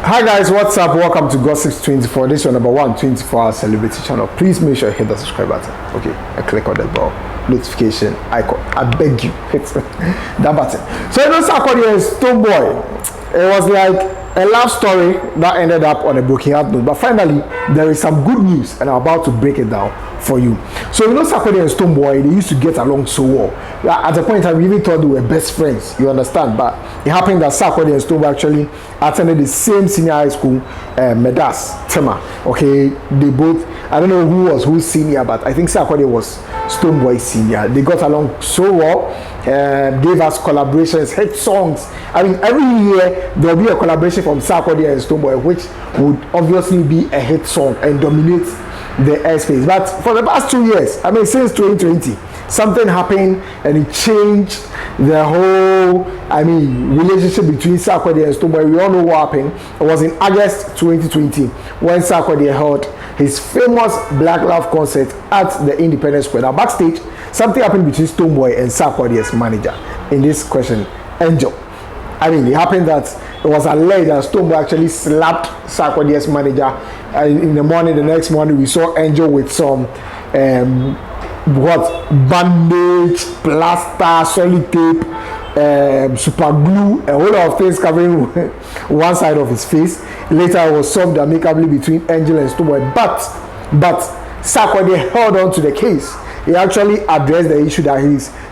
Hi guys, what's up? Welcome to Gossips 24. This is your number one 24-hour celebrity channel. Please make sure you hit the subscribe button, okay, and click on the bell notification icon. I beg you, hit that button. So you know Sarkodie and Stonebwoy, it was like a love story that ended up on a broken heart note, but finally there is some good news and I'm about to break it down for you. So you know Sarkodie and Stonebwoy, they used to get along so well. At a point in time we even thought they were best friends, you understand, but it happened that Sarkodie and Stonebwoy actually attended the same senior high school, Medas Tema. Okay, they both, I don't know who was who's senior, but I think Sarkodie was Stonebwoy's senior. They got along so well, gave us collaborations, hit songs. I mean, every year there will be a collaboration from Sarkodie and Stonebwoy, which would obviously be a hit song and dominate the airspace. But for the past 2 years, I mean since 2020, something happened and it changed the whole, I mean, relationship between Sarkodie and Stonebwoy. We all know what happened. It was in August 2020 when Sarkodie held his famous Black Love concert at the Independence Square. Now backstage, something happened between Stonebwoy and Sarkodie's manager. In this question, Angel. I mean, it happened that it was alleged that Stonebwoy actually slapped Sarkodie's manager. In the morning, the next morning, we saw Angel with some bandage, plaster, solid tape, super glue, a whole lot of things covering one side of his face. Later, it was solved amicably between Angel and Stonebwoy, but Sarkodie held on to the case. He actually addressed the issue that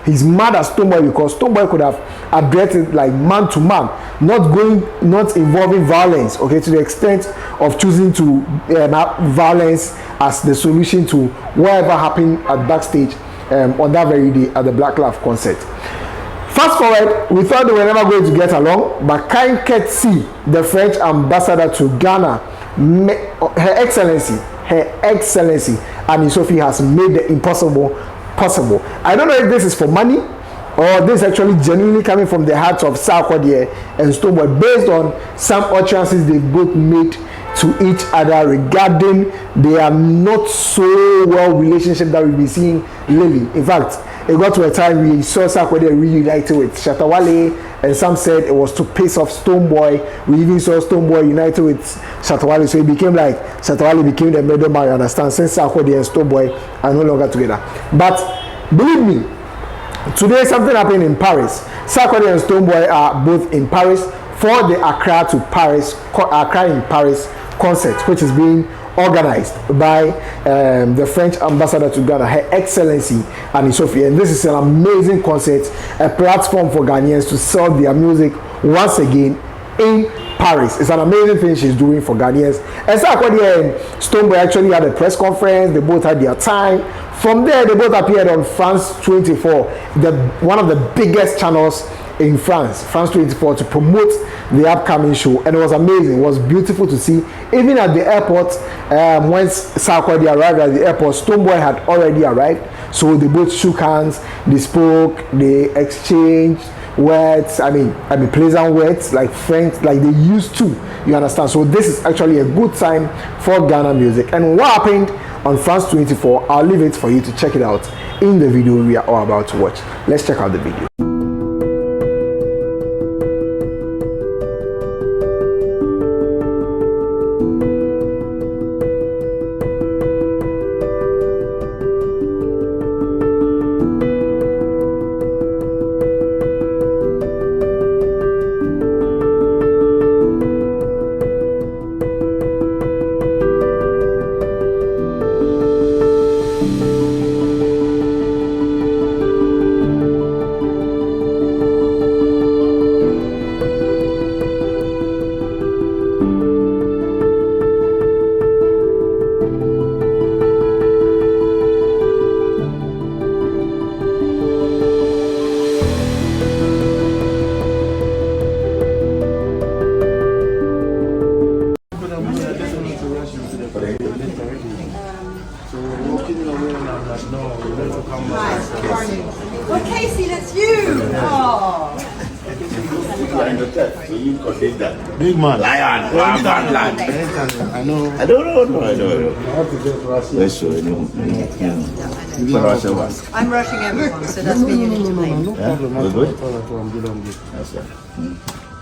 he's mad at Stonebwoy because Stonebwoy could have addressed it like man to man, not involving violence, okay, to the extent of choosing to have violence as the solution to whatever happened at backstage on that very day at the Black Love concert. Fast forward, we thought they were never going to get along, but kind courtesy, the French ambassador to Ghana, Her Excellency Annie Sophie has made the impossible possible. I don't know if this is for money or this is actually genuinely coming from the hearts of Sarkodie and Stonebwoy based on some utterances they both made to each other regarding their not so well relationship that we've been seeing lately. In fact, it got to a time we saw Sarkodie reunited with Shatawale, and some said it was to piss off Stonebwoy. We even saw Stonebwoy united with Shatawale, so it became like Shatawale became the middleman, you understand, since Sarkodie and Stonebwoy are no longer together. But believe me, today something happened in Paris. Sarkodie and Stonebwoy are both in Paris for the Accra in Paris concert, which is being organized by the French ambassador to Ghana, Her Excellency Annie Sophie. And this is an amazing concert, a platform for Ghanaians to sell their music once again in Paris. It's an amazing thing she's doing for Ghanaians. And Sarkodie and Stonebwoy actually had a press conference. They both had their time. From there, they both appeared on France 24, one of the biggest channels in France 24, to promote the upcoming show, and it was amazing. It was beautiful to see. Even at the airport, once Sarkodie arrived at the airport, Stonebwoy had already arrived, so they both shook hands, they spoke, they exchanged words, I mean pleasant words like French, like they used to, you understand. So this is actually a good time for Ghana music. And what happened on France 24, I'll leave it for you to check it out in the video we are all about to watch. Let's check out the video. Well, Casey, that's you. Oh. you are in the tech, so you contain that. Big man. Lion, lion, land. I know. I don't know. I have to get Russia. Let's show you. I'm rushing everyone, so that's me you need to blame. No problem. I'm good. That's right.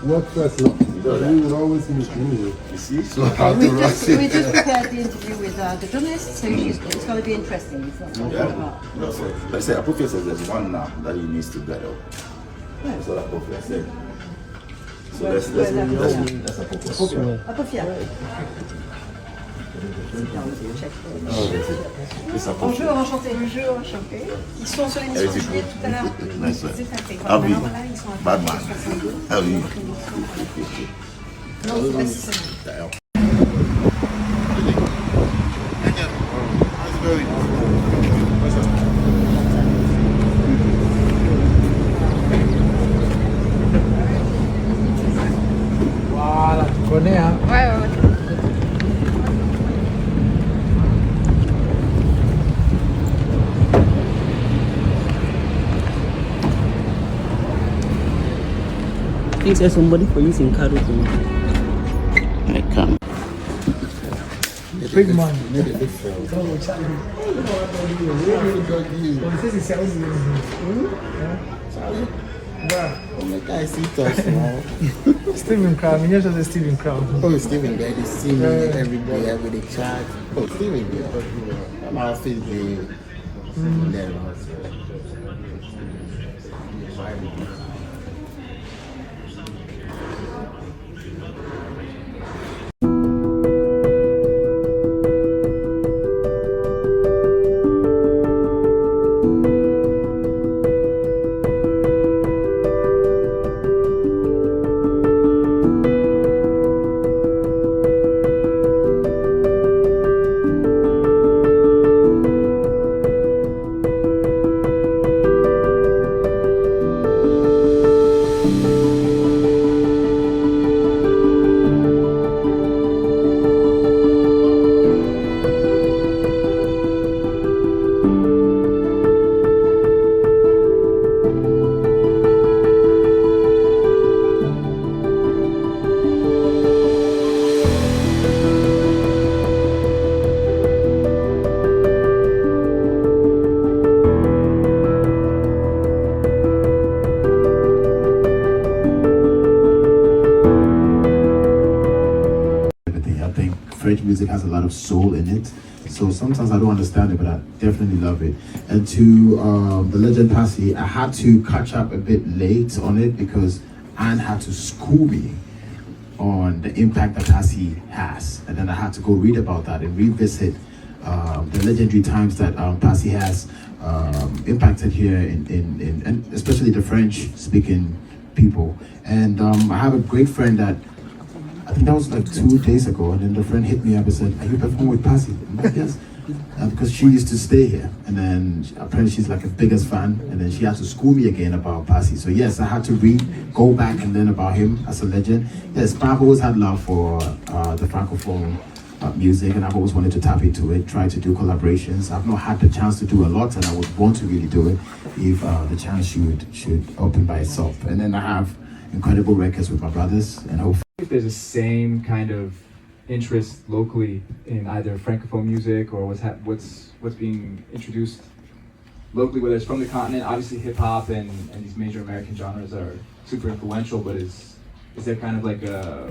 Work first, no. You will always meet me. You see? So I have to rush We it. just prepared the interview with the journalist, so it's going to be interesting. It's not something about. No, so, like I said, Apofia says there's one now that he needs to get up. That's what Apofia said. So that's Apofia. Apofia. It's Apofia. Bonjour, enchanté. Bonjour, enchanté. Ils sont sur l'émission Juliette tout à l'heure. Nice one. C'est fait. How are you? Voilà, ils sont Bad man. How are you? Non, c'est pas si ça. Voilà, tu connais, hein? Ouais. Is there somebody for using card with me? I can't. Big man. You need a big phone. Oh my God, I see touch now. Steven Crown, you just a Steven Crown. Oh, Steven, there, they see me every day with the chat. Oh, Steven, yeah. I'm out of the there. French music has a lot of soul in it, so sometimes I don't understand it, but I definitely love it. And to the legend Passy, I had to catch up a bit late on it because Anne had to school me on the impact that Passy has, and then I had to go read about that and revisit the legendary times that Passy has impacted here in and especially the French-speaking people. And I have a great friend that I think that was like 2 days ago, and then the friend hit me up and said, "Are you performing with Passy?" I'm like, "Yes," because she used to stay here, and then apparently she's like a biggest fan, and then she had to school me again about Passy. So yes, I had to go back and learn about him as a legend. Yes, I've always had love for the Francophone music, and I've always wanted to tap into it, try to do collaborations. I've not had the chance to do a lot, and I would want to really do it if the chance should open by itself. And then I have incredible records with my brothers, and hopefully if there's the same kind of interest locally in either Francophone music or what's being introduced locally, whether it's from the continent. Obviously hip hop and these major American genres are super influential, but is there kind of like a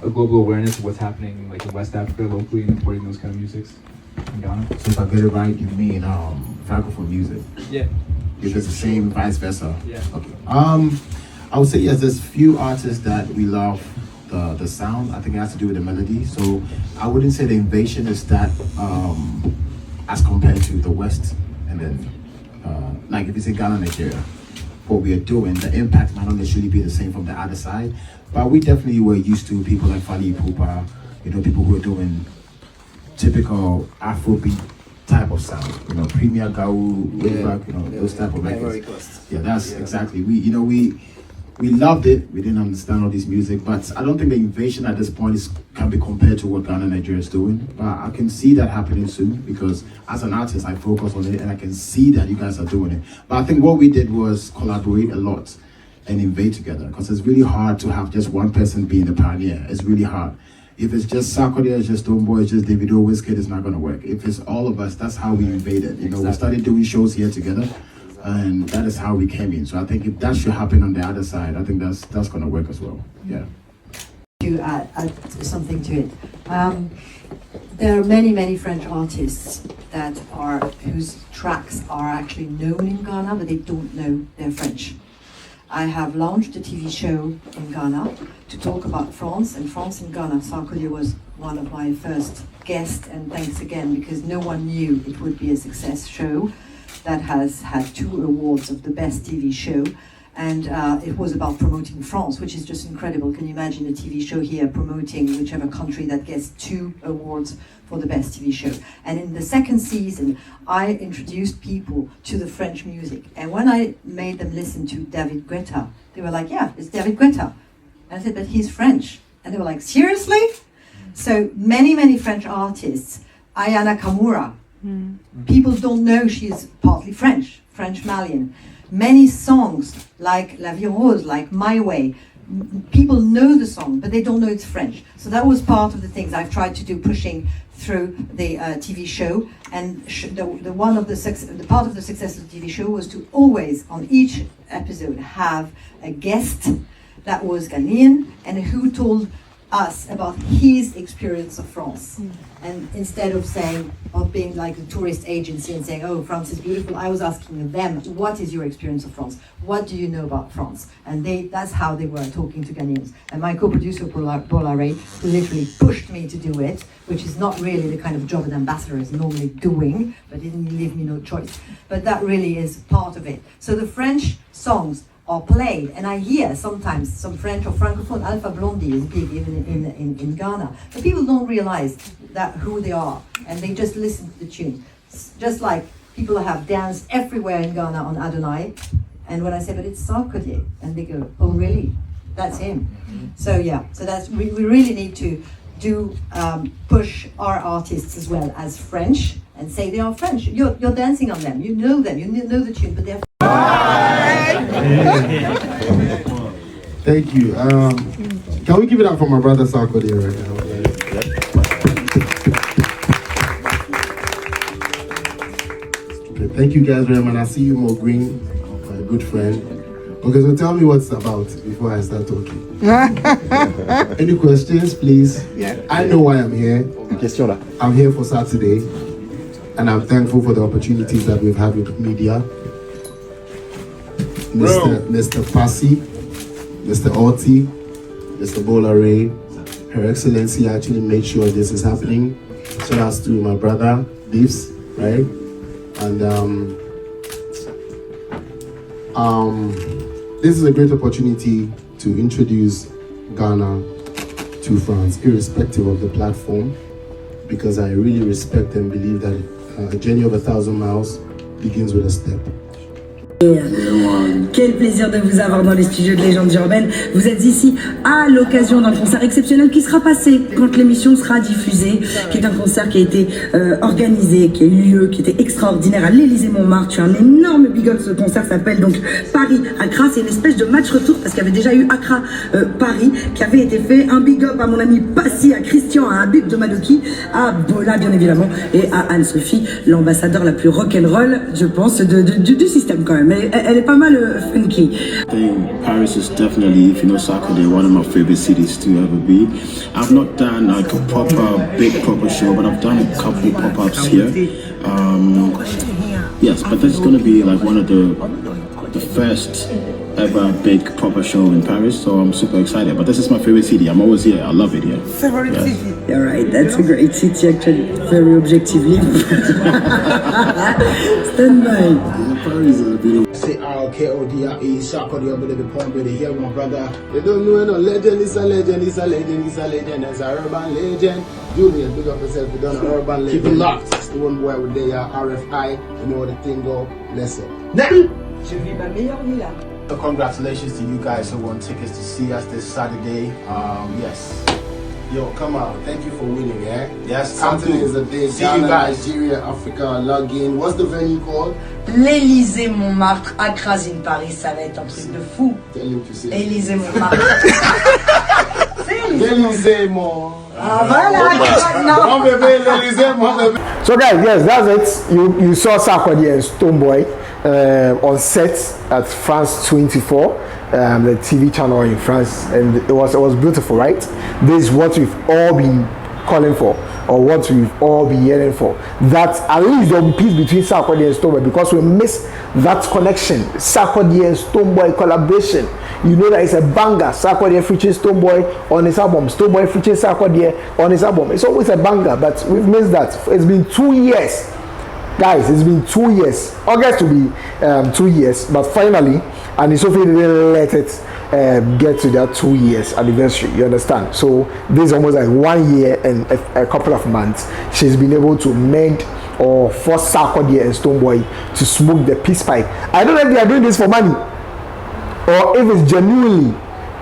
global awareness of what's happening like in West Africa locally and importing those kind of musics in Ghana? So if I get it right, you mean Francophone music? Yeah. If it's the same, vice versa? Yeah. Okay. I would say yes, there's few artists that we love the sound. I think it has to do with the melody. So I wouldn't say the invasion is that as compared to the West. And then like if you say Ghana, Nigeria, what we are doing, the impact might not necessarily be the same from the other side. But we definitely were used to people like Fali Ipupa, people who are doing typical Afrobeat type of sound, Premier Gau, those type of records. Yeah, that's exactly. We loved it. We didn't understand all this music, but I don't think the invasion at this point can be compared to what Ghana and Nigeria is doing. But I can see that happening soon because as an artist, I focus on it and I can see that you guys are doing it. But I think what we did was collaborate a lot. and invade together, because it's really hard to have just one person being the pioneer. It's really hard. If it's just Sarkodie, it's just Stonebwoy, it's just Davido, Wizkid, it's not going to work. If it's all of us, that's how we invaded. You know, we started doing shows here together, and that is how we came in. So I think if that should happen on the other side, I think that's going to work as well. Yeah. To add something to it. There are many French artists whose tracks are actually known in Ghana, but they don't know they're French. I have launched a TV show in Ghana to talk about France, and France in Ghana. Sarkodie was one of my first guests, and thanks again, because no one knew it would be a success show that has had 2 awards of the best TV show. And it was about promoting France, which is just incredible. Can you imagine a TV show here promoting whichever country that gets 2 awards for the best TV show? And in the second season, I introduced people to the French music. And when I made them listen to David Guetta, they were like, yeah, it's David Guetta. And I said, but he's French. And they were like, seriously? So many French artists, Aya Nakamura, people don't know she's partly French Malian. Many songs like La Vie Rose, like My Way, people know the song, but they don't know it's French. So that was part of the things I've tried to do, pushing through the TV show. And the part of the success of the TV show was to always, on each episode, have a guest that was Ghanaian and who told us about his experience of France. And instead of being like a tourist agency and saying, oh, France is beautiful, I was asking them, what is your experience of France? What do you know about France? And that's how they were talking to Ghanaians. And my co-producer, Bolare, who literally pushed me to do it, which is not really the kind of job an ambassador is normally doing, but didn't leave me no choice. But that really is part of it. So the French songs are played, and I hear sometimes some French or Francophone. Alpha Blondie is big even in Ghana, but people don't realize that who they are, and they just listen to the tune. Just like people have danced everywhere in Ghana on Adonai, and when I say, but it's Sarkodie, and they go, oh really? That's him. So yeah, so that's we really need to push our artists as well as French, and say they are French. You're dancing on them, you know the tune, but they're Thank you. Can we give it up for my brother Sarkodie right now? Okay, thank you guys very much. I see you, Mo Green, my good friend. Okay, so tell me what's about before I start talking. Any questions, please? Yeah. I know why I'm here. I'm here for Saturday, and I'm thankful for the opportunities that we've had with media. Mr. Fassi, Mr. Orti, Mr. Bolare, Her Excellency actually made sure this is happening. Shout out to my brother, Beefs, right? And this is a great opportunity to introduce Ghana to France, irrespective of the platform, because I really respect and believe that a journey of 1,000 miles begins with a step. Quel plaisir de vous avoir dans les studios de Légendes Urbaines. Vous êtes ici à l'occasion d'un concert exceptionnel qui sera passé quand l'émission sera diffusée, qui est un concert qui a été organisé, qui a eu lieu, qui était extraordinaire à l'Élysée-Montmartre. Un énorme big up. Ce concert s'appelle donc Paris-Accra. C'est une espèce de match retour parce qu'il y avait déjà eu Accra-Paris qui avait été fait. Un big up à mon ami Passy, à Christian, à Habib de Madoki, à Bola bien évidemment et à Anne-Sophie, l'ambassadeur la plus rock'n'roll, je pense, du système quand même. Elle est pas mal funky. I think Paris is definitely, if you know Sarkodie, one of my favorite cities to ever be. I've not done like a big proper show, but I've done a couple pop-ups here. Yes, but this is going to be like one of the first ever big proper show in Paris, so I'm super excited. But this is my favorite city. I'm always here. I love it here. Favorite city. All right, that's a great city actually. Very objectively. Stand by. Paris is beautiful. Say RKODIE, Sarkodie, I'm the point with here, my brother. They don't know no legend. It's a legend. It's a legend. It's a legend. It's a urban legend. Julian, big up yourself. We done an urban legend. Keep it locked. It's the one boy with the RFI. You know the thing go. Let's go. Now. Je vis ma meilleure vie là. So congratulations to you guys who won tickets to see us this Saturday. Yes, Yo, come on. Thank you for winning, yeah? Yes, Something is a day. See you Ghana, guys. Nigeria, Africa, log in. What's the venue called? L'Élysée Montmartre, Accra in Paris, ça va être un truc de fou. Tell him to say. Élysée Montmartre. L'Élysée, mon. Ah voilà, non. Mon bébé, l'Élysée, mon bébé. So guys, yes, that's it. You saw Sarkodie and Stonebwoy on set at France 24, the TV channel in France, and it was beautiful, right? This is what we've all been calling for, or what we've all been yearning for. That at least there will be peace between Sarkodie and Stonebwoy, because we miss that connection. Sarkodie and Stonebwoy collaboration. You know that it's a banger. Sarkodie featuring Stonebwoy on his album. Stonebwoy featuring Sarkodie on his album. It's always a banger, but we've missed that. It's been 2 years. Guys, it's been 2 years. August to be 2 years, but finally, and Sophie didn't let it get to that 2 years anniversary. You understand? So this is almost like 1 year and a couple of months. She's been able to mend or force Sarkodie and Stonebwoy to smoke the peace pipe. I don't know if they are doing this for money, or if it's genuinely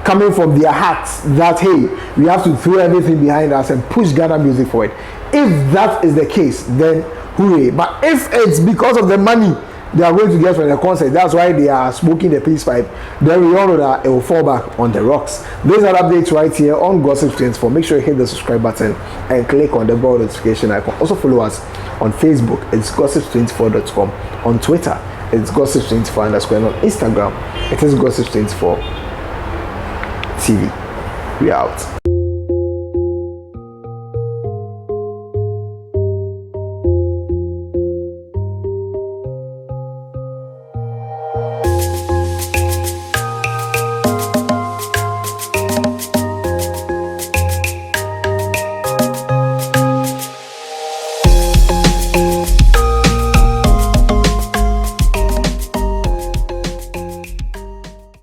coming from their hearts that, hey, we have to throw everything behind us and push Ghana music forward. If that is the case, then hooray. But if it's because of the money they are going to get from the concert, that's why they are smoking the peace pipe, then we all know that it will fall back on the rocks. These are updates right here on Gossip 24. Make sure you hit the subscribe button and click on the bell notification icon. Also follow us on Facebook, it's gossip24.com. On Twitter, it's gossip24_, and on Instagram, it is gossip24 TV. We are out.